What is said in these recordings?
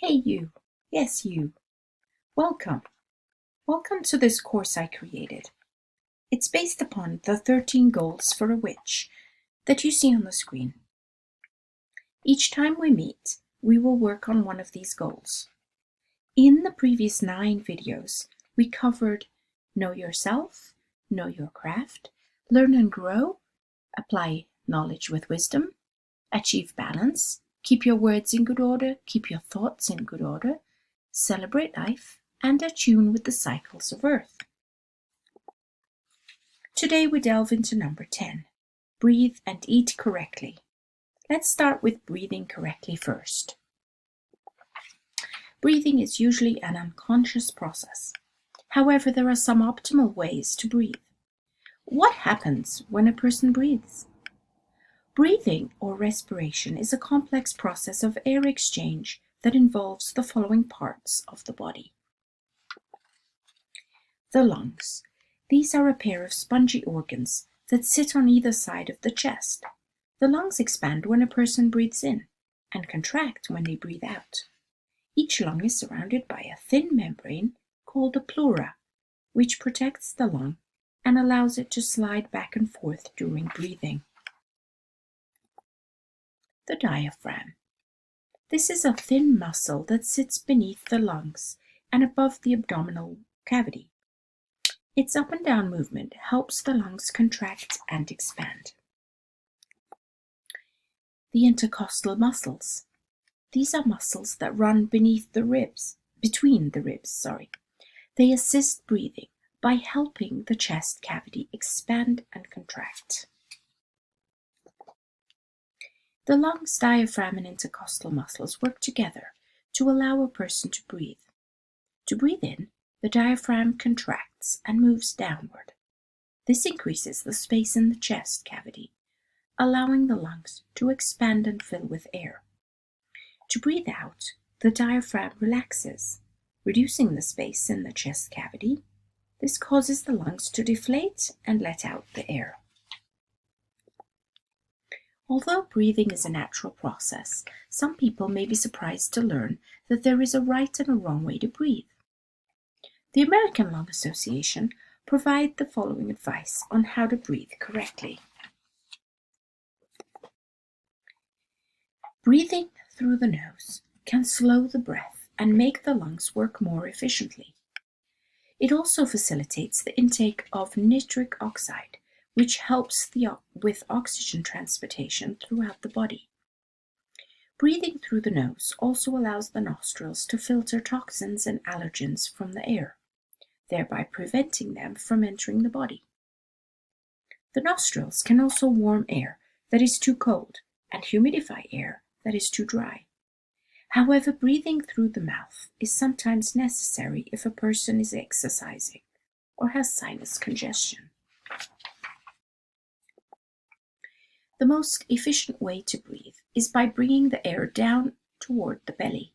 Hey you, yes you, welcome. Welcome to this course I created. It's based upon the 13 goals for a witch that you see on the screen. Each time we meet, we will work on one of these goals. In the previous 9 videos, we covered know yourself, know your craft, learn and grow, apply knowledge with wisdom, achieve balance, keep your words in good order, keep your thoughts in good order, celebrate life, and attune with the cycles of Earth. Today we delve into number 10, breathe and eat correctly. Let's start with breathing correctly first. Breathing is usually an unconscious process. However, there are some optimal ways to breathe. What happens when a person breathes? Breathing or respiration is a complex process of air exchange that involves the following parts of the body. The lungs. These are a pair of spongy organs that sit on either side of the chest. The lungs expand when a person breathes in and contract when they breathe out. Each lung is surrounded by a thin membrane called a pleura, which protects the lung and allows it to slide back and forth during breathing. The diaphragm. This is a thin muscle that sits beneath the lungs and above the abdominal cavity. Its up and down movement helps the lungs contract and expand. The intercostal muscles. These are muscles that run between the ribs. They assist breathing by helping the chest cavity expand and contract. The lungs, diaphragm, and intercostal muscles work together to allow a person to breathe. To breathe in, the diaphragm contracts and moves downward. This increases the space in the chest cavity, allowing the lungs to expand and fill with air. To breathe out, the diaphragm relaxes, reducing the space in the chest cavity. This causes the lungs to deflate and let out the air. Although breathing is a natural process, some people may be surprised to learn that there is a right and a wrong way to breathe. The American Lung Association provides the following advice on how to breathe correctly. Breathing through the nose can slow the breath and make the lungs work more efficiently. It also facilitates the intake of nitric oxide, which helps with oxygen transportation throughout the body. Breathing through the nose also allows the nostrils to filter toxins and allergens from the air, thereby preventing them from entering the body. The nostrils can also warm air that is too cold and humidify air that is too dry. However, breathing through the mouth is sometimes necessary if a person is exercising or has sinus congestion. The most efficient way to breathe is by bringing the air down toward the belly.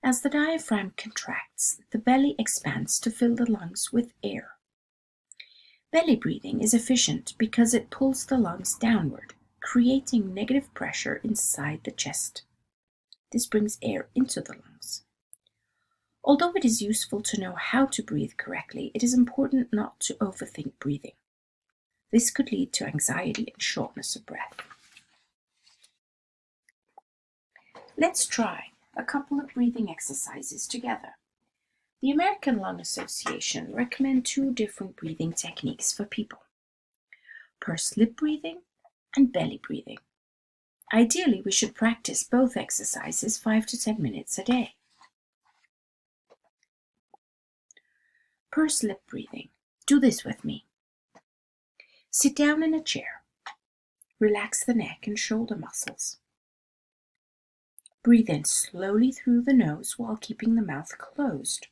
As the diaphragm contracts, the belly expands to fill the lungs with air. Belly breathing is efficient because it pulls the lungs downward, creating negative pressure inside the chest. This brings air into the lungs. Although it is useful to know how to breathe correctly, it is important not to overthink breathing. This could lead to anxiety and shortness of breath. Let's try a couple of breathing exercises together. The American Lung Association recommends 2 different breathing techniques for people: pursed lip breathing and belly breathing. Ideally, we should practice both exercises 5 to 10 minutes a day. Pursed lip breathing. Do this with me. Sit down in a chair. Relax the neck and shoulder muscles. Breathe in slowly through the nose while keeping the mouth closed.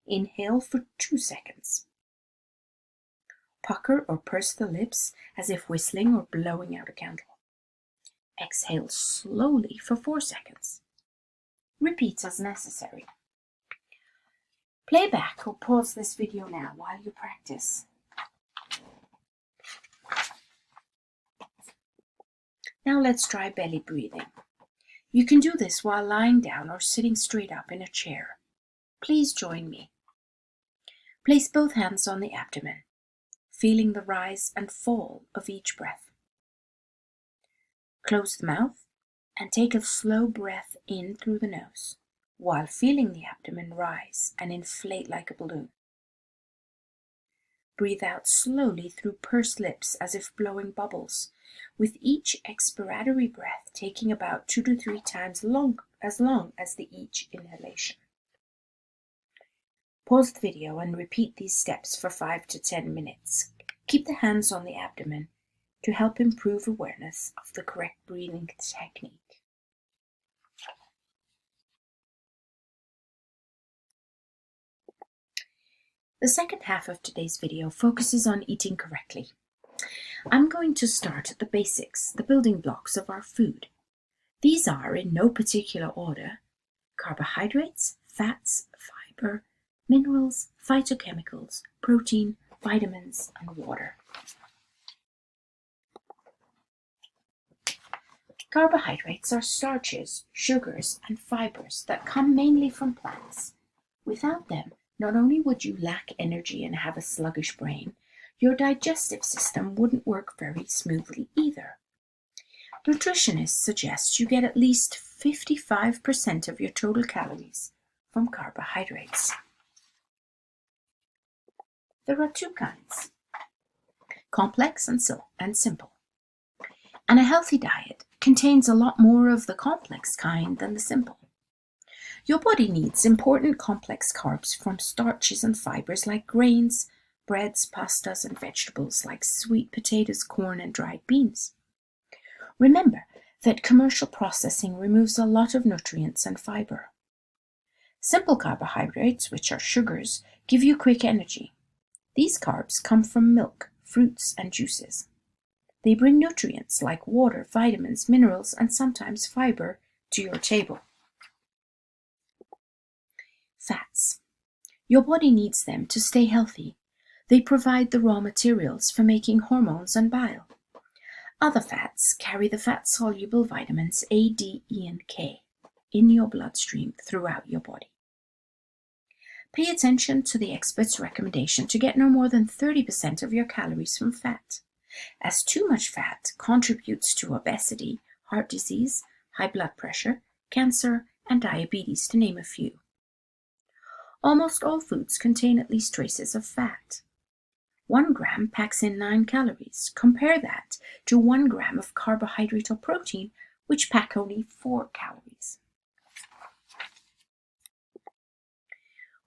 Inhale for 2 seconds. Pucker or purse the lips as if whistling or blowing out a candle. Exhale slowly for 4 seconds. Repeat as necessary. Play back or pause this video now while you practice. Now let's try belly breathing. You can do this while lying down or sitting straight up in a chair. Please join me. Place both hands on the abdomen, feeling the rise and fall of each breath. Close the mouth and take a slow breath in through the nose, while feeling the abdomen rise and inflate like a balloon. Breathe out slowly through pursed lips as if blowing bubbles, with each expiratory breath taking about 2 to 3 times as long as the each inhalation. Pause the video and repeat these steps for 5 to 10 minutes. Keep the hands on the abdomen to help improve awareness of the correct breathing technique. The second half of today's video focuses on eating correctly. I'm going to start at the basics, the building blocks of our food. These are, in no particular order, carbohydrates, fats, fiber, minerals, phytochemicals, protein, vitamins, and water. Carbohydrates are starches, sugars, and fibers that come mainly from plants. Without them, not only would you lack energy and have a sluggish brain, your digestive system wouldn't work very smoothly either. Nutritionists suggest you get at least 55% of your total calories from carbohydrates. There are 2 kinds, complex and simple. And a healthy diet contains a lot more of the complex kind than the simple. Your body needs important complex carbs from starches and fibers like grains, breads, pastas, and vegetables like sweet potatoes, corn, and dried beans. Remember that commercial processing removes a lot of nutrients and fiber. Simple carbohydrates, which are sugars, give you quick energy. These carbs come from milk, fruits, and juices. They bring nutrients like water, vitamins, minerals, and sometimes fiber to your table. Fats. Your body needs them to stay healthy. They provide the raw materials for making hormones and bile. Other fats carry the fat-soluble vitamins A, D, E, and K in your bloodstream throughout your body. Pay attention to the expert's recommendation to get no more than 30% of your calories from fat, as too much fat contributes to obesity, heart disease, high blood pressure, cancer, and diabetes, to name a few. Almost all foods contain at least traces of fat. 1 gram packs in 9 calories. Compare that to 1 gram of carbohydrate or protein, which pack only 4 calories.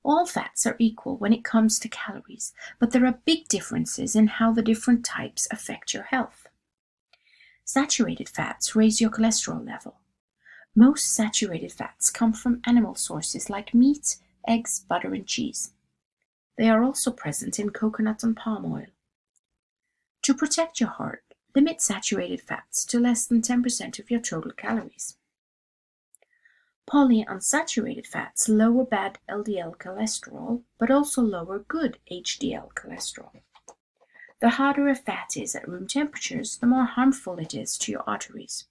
All fats are equal when it comes to calories, but there are big differences in how the different types affect your health. Saturated fats raise your cholesterol level. Most saturated fats come from animal sources like meat, eggs, butter, and cheese. They are also present in coconut and palm oil. To protect your heart, limit saturated fats to less than 10% of your total calories. Polyunsaturated fats lower bad LDL cholesterol, but also lower good HDL cholesterol. The harder a fat is at room temperatures, the more harmful it is to your arteries.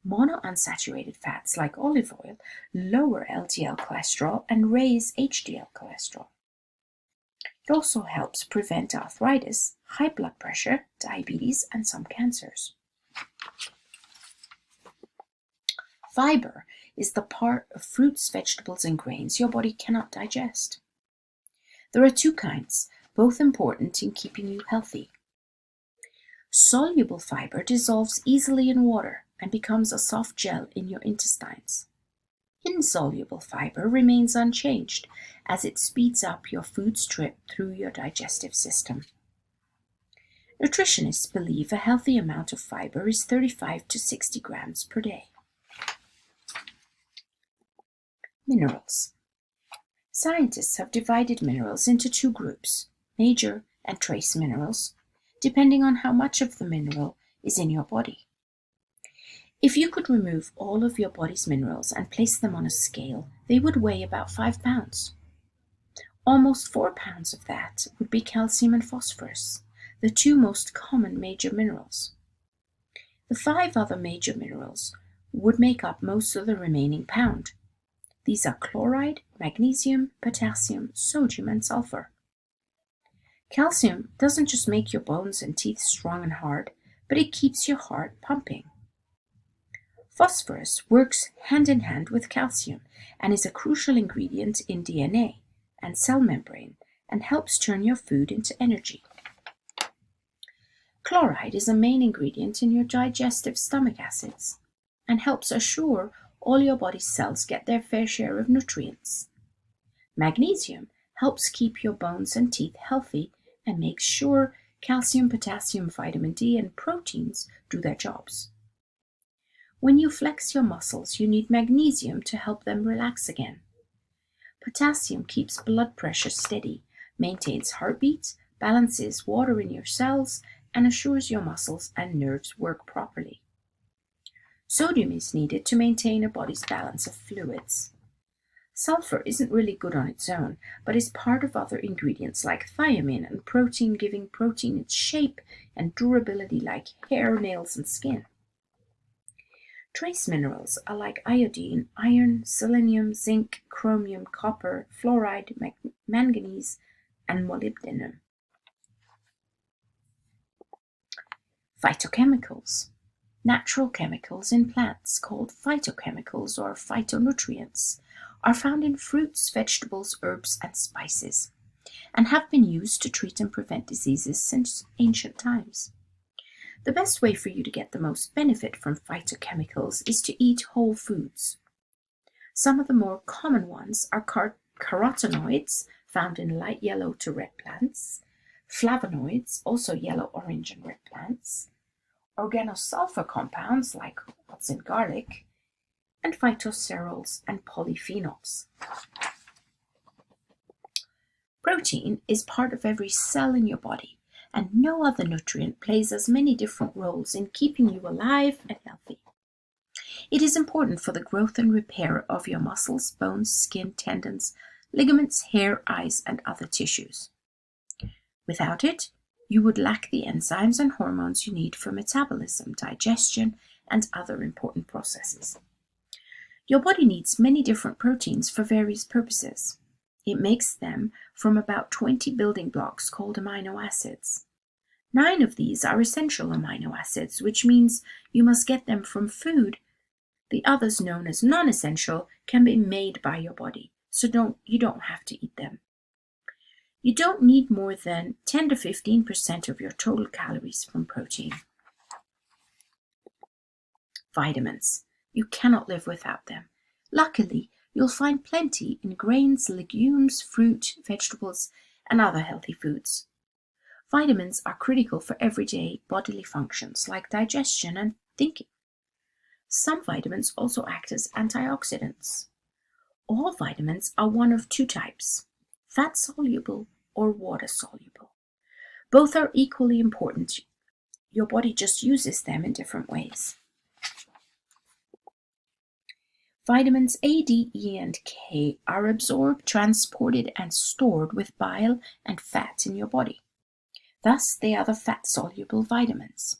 Monounsaturated fats like olive oil lower LDL cholesterol and raise HDL cholesterol. It also helps prevent arthritis, high blood pressure, diabetes, and some cancers. Fiber is the part of fruits, vegetables, and grains your body cannot digest. There are 2 kinds, both important in keeping you healthy. Soluble fiber dissolves easily in water and becomes a soft gel in your intestines. Insoluble fiber remains unchanged as it speeds up your food's trip through your digestive system. Nutritionists believe a healthy amount of fiber is 35 to 60 grams per day. Minerals. Scientists have divided minerals into 2 groups, major and trace minerals, depending on how much of the mineral is in your body. If you could remove all of your body's minerals and place them on a scale, they would weigh about 5 pounds. Almost 4 pounds of that would be calcium and phosphorus, the 2 most common major minerals. The 5 other major minerals would make up most of the remaining pound. These are chloride, magnesium, potassium, sodium, and sulfur. Calcium doesn't just make your bones and teeth strong and hard, but it keeps your heart pumping. Phosphorus works hand in hand with calcium and is a crucial ingredient in DNA and cell membrane and helps turn your food into energy. Chloride is a main ingredient in your digestive stomach acids and helps assure all your body's cells get their fair share of nutrients. Magnesium helps keep your bones and teeth healthy and makes sure calcium, potassium, vitamin D, and proteins do their jobs. When you flex your muscles, you need magnesium to help them relax again. Potassium keeps blood pressure steady, maintains heartbeat, balances water in your cells, and assures your muscles and nerves work properly. Sodium is needed to maintain a body's balance of fluids. Sulfur isn't really good on its own, but is part of other ingredients like thiamine and protein, giving protein its shape and durability like hair, nails, and skin. Trace minerals are like iodine, iron, selenium, zinc, chromium, copper, fluoride, manganese, and molybdenum. Phytochemicals. Natural chemicals in plants called phytochemicals or phytonutrients are found in fruits, vegetables, herbs, and spices, and have been used to treat and prevent diseases since ancient times. The best way for you to get the most benefit from phytochemicals is to eat whole foods. Some of the more common ones are carotenoids, found in light yellow to red plants, flavonoids, also yellow, orange, and red plants, organosulfur compounds like what's in garlic, and phytosterols and polyphenols. Protein is part of every cell in your body, and no other nutrient plays as many different roles in keeping you alive and healthy. It is important for the growth and repair of your muscles, bones, skin, tendons, ligaments, hair, eyes, and other tissues. Without it, you would lack the enzymes and hormones you need for metabolism, digestion, and other important processes. Your body needs many different proteins for various purposes. It makes them from about 20 building blocks called amino acids. 9 of these are essential amino acids, which means you must get them from food. The others, known as non-essential, can be made by your body, so you don't have to eat them. You don't need more than 10 to 15% of your total calories from protein. Vitamins. You cannot live without them. Luckily, you'll find plenty in grains, legumes, fruit, vegetables, and other healthy foods. Vitamins are critical for everyday bodily functions like digestion and thinking. Some vitamins also act as antioxidants. All vitamins are one of 2 types: fat-soluble or water-soluble. Both are equally important. Your body just uses them in different ways. Vitamins A, D, E, and K are absorbed, transported, and stored with bile and fat in your body. Thus, they are the fat-soluble vitamins.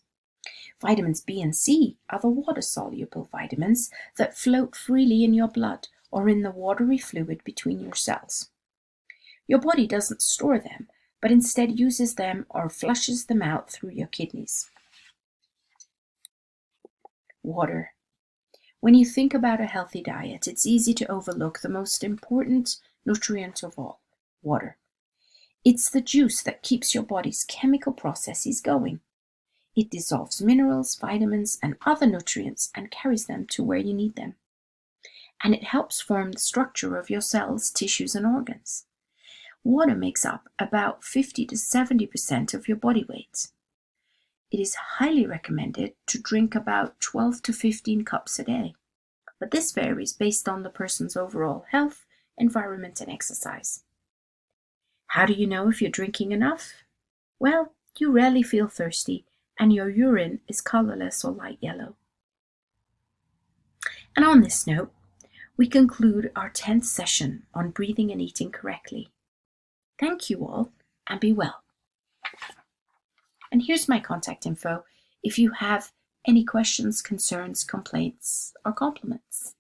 Vitamins B and C are the water-soluble vitamins that float freely in your blood or in the watery fluid between your cells. Your body doesn't store them, but instead uses them or flushes them out through your kidneys. Water. When you think about a healthy diet, it's easy to overlook the most important nutrient of all: water. It's the juice that keeps your body's chemical processes going. It dissolves minerals, vitamins, and other nutrients and carries them to where you need them. And it helps form the structure of your cells, tissues, and organs. Water makes up about 50 to 70% of your body weight. It is highly recommended to drink about 12 to 15 cups a day, but this varies based on the person's overall health, environment, and exercise. How do you know if you're drinking enough? Well, you rarely feel thirsty, and your urine is colorless or light yellow. And on this note, we conclude our 10th session on breathing and eating correctly. Thank you all, and be well. And here's my contact info if you have any questions, concerns, complaints, or compliments.